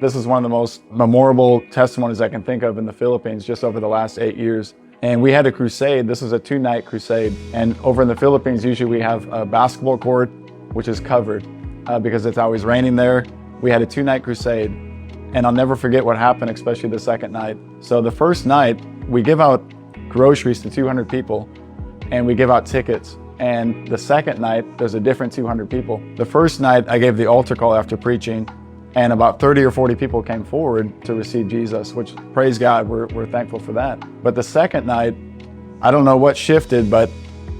This is one of the most memorable testimonies I can think of in the Philippines just over the last 8 years. And we had a crusade. This was a 2-night crusade. And over in the Philippines, usually we have a basketball court, which is covered because it's always raining there. We had a 2-night crusade. And I'll never forget what happened, especially the second night. So the first night, we give out groceries to 200 people and we give out tickets. And the second night, there's a different 200 people. The first night, I gave the altar call after preaching, and about 30 or 40 people came forward to receive Jesus, which, praise God, we're thankful for that. But the second night, I don't know what shifted, but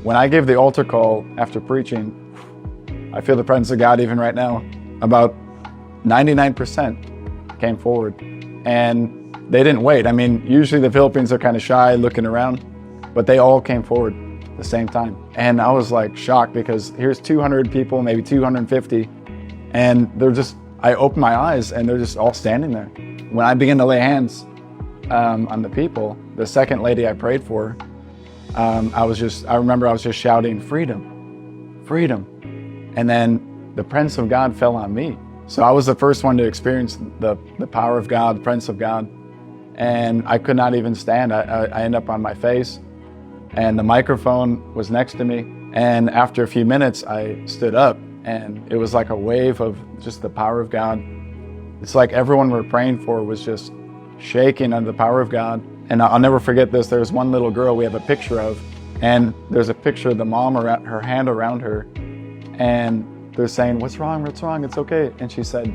when I gave the altar call after preaching, I feel the presence of God even right now. About 99% came forward, and they didn't wait. I mean, usually the Philippines are kind of shy looking around, but they all came forward at the same time. And I was like shocked because here's 200 people, maybe 250, and I opened my eyes and they're just all standing there. When I began to lay hands on the people, the second lady I prayed for, I remember I was just shouting, freedom, freedom. And then the presence of God fell on me. So I was the first one to experience the power of God, the presence of God. And I could not even stand. I ended up on my face, and the microphone was next to me. And after a few minutes, I stood up, and it was like a wave of just the power of God. It's like everyone we're praying for was just shaking under the power of God. And I'll never forget this. There's one little girl we have a picture of, and there's a picture of the mom around her, hand around her, and they're saying, what's wrong, it's okay. And she said,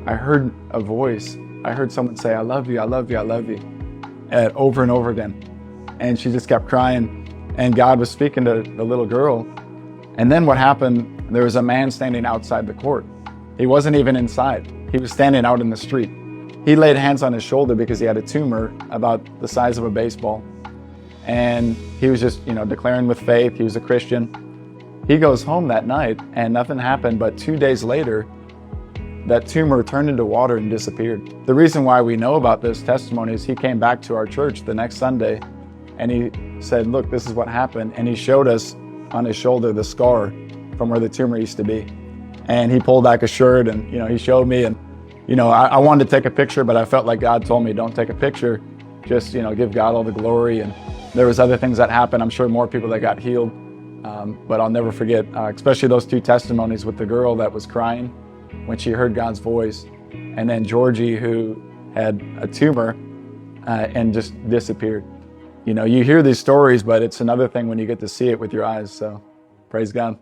I heard a voice. I heard someone say, I love you, I love you, I love you, over and over again. And she just kept crying, and God was speaking to the little girl. And then what happened, there was a man standing outside the court. He wasn't even inside. He was standing out in the street. He laid hands on his shoulder because he had a tumor about the size of a baseball. And he was just, declaring with faith. He was a Christian. He goes home that night and nothing happened, but 2 days later, that tumor turned into water and disappeared. The reason why we know about this testimony is he came back to our church the next Sunday and he said, look, this is what happened. And he showed us on his shoulder the scar from where the tumor used to be. And he pulled back a shirt and, he showed me, and, I wanted to take a picture, but I felt like God told me, don't take a picture. Just, give God all the glory. And there was other things that happened. I'm sure more people that got healed. But I'll never forget, especially those 2 testimonies with the girl that was crying when she heard God's voice, and then Georgie, who had a tumor and just disappeared. You hear these stories, but it's another thing when you get to see it with your eyes. So praise God.